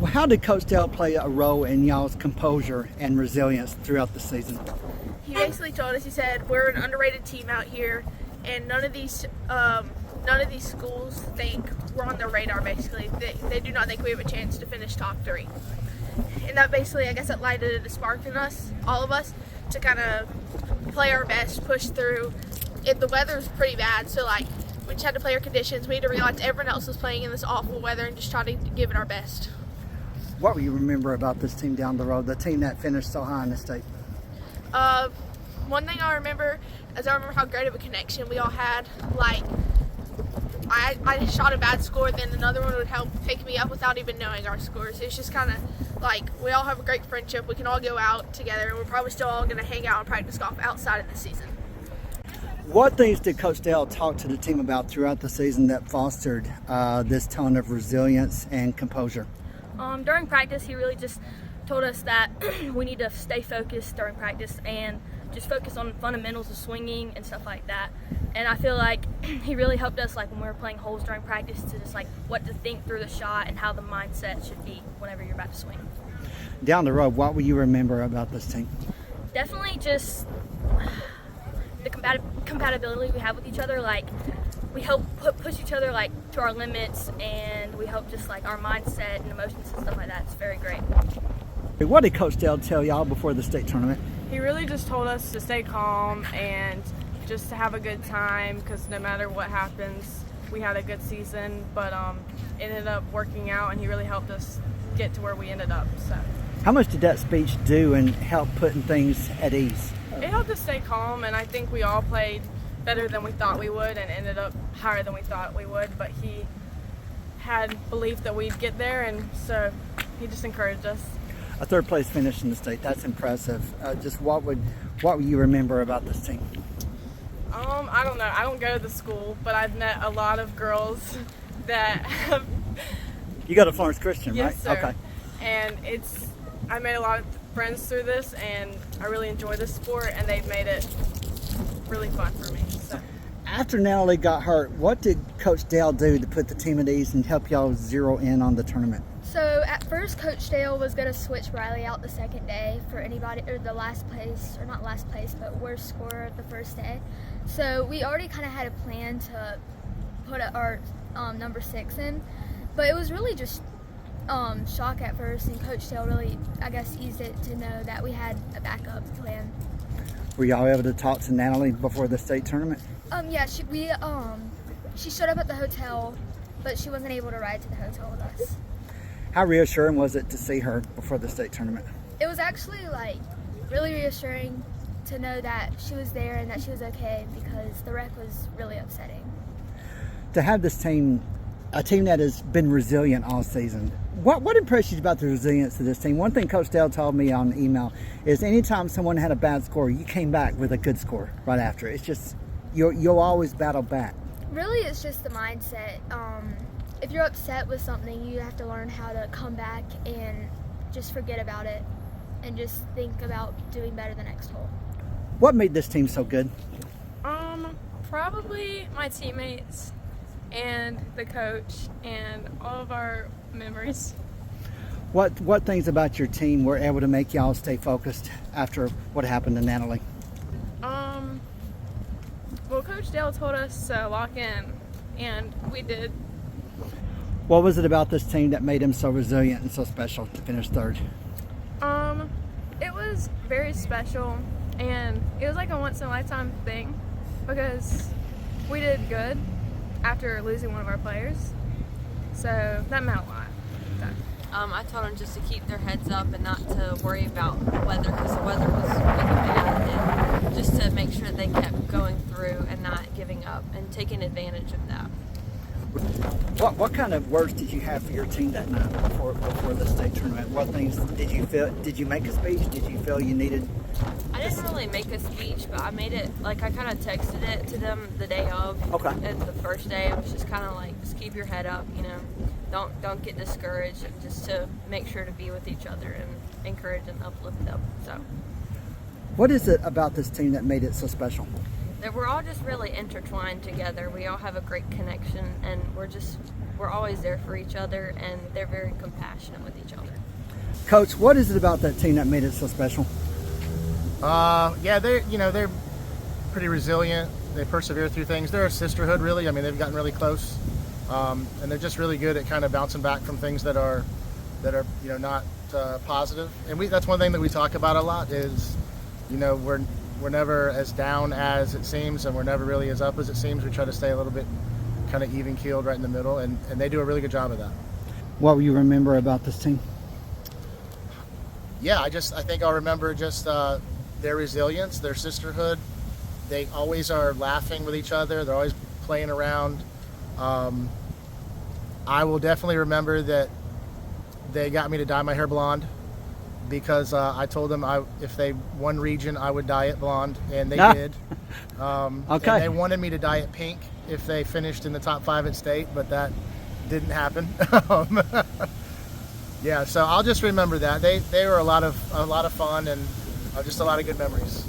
How did Coach Dale play a role in y'all's composure and resilience throughout the season? He basically told us, he said, we're an underrated team out here, and none of these schools think we're on their radar. Basically, they do not think we have a chance to finish top 3, and that basically, I guess, it lighted a spark in us, all of us, to kind of play our best, push through. The weather's pretty bad, so like we just had to play our conditions. We had to realize everyone else was playing in this awful weather and just try to give it our best. What will you remember about this team down the road, the team that finished so high in the state? One thing I remember is I remember how great of a connection we all had. Like, I shot a bad score, then another one would help pick me up without even knowing our scores. It's just kind of like we all have a great friendship. We can all go out together, and we're probably still all going to hang out and practice golf outside of the season. What things did Coach Dale talk to the team about throughout the season that fostered this tone of resilience and composure? During practice, he really just told us that we need to stay focused during practice and just focus on fundamentals of swinging and stuff like that. And I feel like he really helped us, like when we were playing holes during practice, to just like what to think through the shot and how the mindset should be whenever you're about to swing. Down the road, what will you remember about this team? Definitely just the compatibility we have with each other. Like, we help push each other like to our limits, and we hope just like our mindset and emotions and stuff like that. It's very great. What did Coach Dale tell y'all before the state tournament? He really just told us to stay calm and just to have a good time, because no matter what happens, we had a good season, but it ended up working out, and he really helped us get to where we ended up. So, how much did that speech do and help putting things at ease? it helped us stay calm, and I think we all played better than we thought we would and ended up higher than we thought we would, but he had belief that we'd get there, and so he just encouraged us. A third place finish in the state, that's impressive. Just what would you remember about this team? I don't know. I don't go to the school, but I've met a lot of girls that have... You go to Florence Christian, Yes, right? sir. Okay. And I made a lot of friends through this, and I really enjoy this sport, and they've made it really fun for me. So. After Natalie got hurt, what did Coach Dale do to put the team at ease and help y'all zero in on the tournament? So at first, Coach Dale was going to switch Riley out the second day for anybody, or the last place, or not last place, but worst scorer the first day. So we already kind of had a plan to put our number 6 in, but it was really just shock at first, and Coach Dale really, I guess, eased it to know that we had a backup plan. Were y'all able to talk to Natalie before the state tournament? Yeah, she showed up at the hotel, but she wasn't able to ride to the hotel with us. How reassuring was it to see her before the state tournament? It was actually like really reassuring to know that she was there and that she was okay, because the wreck was really upsetting. To have this team, a team that has been resilient all season, what impressed you about the resilience of this team? One thing Coach Dale told me on email is anytime someone had a bad score, you came back with a good score right after. It's just, you'll always battle back. Really, it's just the mindset. If you're upset with something, you have to learn how to come back and just forget about it and just think about doing better the next hole. What made this team so good? Probably my teammates and the coach and all of our memories. What things about your team were able to make y'all stay focused after what happened to Natalie? Well, Coach Dale told us to lock in, and we did. What was it about this team that made him so resilient and so special to finish third? It was very special, and it was like a once-in-a-lifetime thing, because we did good after losing one of our players, so that meant a lot. So. I told them just to keep their heads up and not to worry about the weather, because the weather was really bad, and just to make sure they kept going through and not giving up and taking advantage of that. What kind of words did you have for your team that night before the state tournament? What things did you feel? Did you make a speech? Did you feel you needed? I didn't really make a speech, but I made it, like I kind of texted it to them the day of. Okay. And the first day, it was just kind of like, just keep your head up, you know. Don't get discouraged, and just to make sure to be with each other and encourage and uplift them. So. What is it about this team that made it so special? That we're all just really intertwined together. We all have a great connection, and we're just we're always there for each other, and they're very compassionate with each other. Coach, what is it about that team that made it so special? Yeah, they're pretty resilient. They persevere through things. They're a sisterhood, really. I mean, they've gotten really close, and they're just really good at kind of bouncing back from things that are not positive. And that's one thing that we talk about a lot is, we're never as down as it seems, and we're never really as up as it seems. We try to stay a little bit kind of even keeled right in the middle, and they do a really good job of that. What will you remember about this team? Yeah, I think I'll remember just their resilience, their sisterhood. They always are laughing with each other. They're always playing around. I will definitely remember that they got me to dye my hair blonde because I told them if they won region, I would dye it blonde, and they did. Okay. And they wanted me to dye it pink if they finished in the top 5 at state, but that didn't happen. Yeah, so I'll just remember that they were a lot of fun and just a lot of good memories.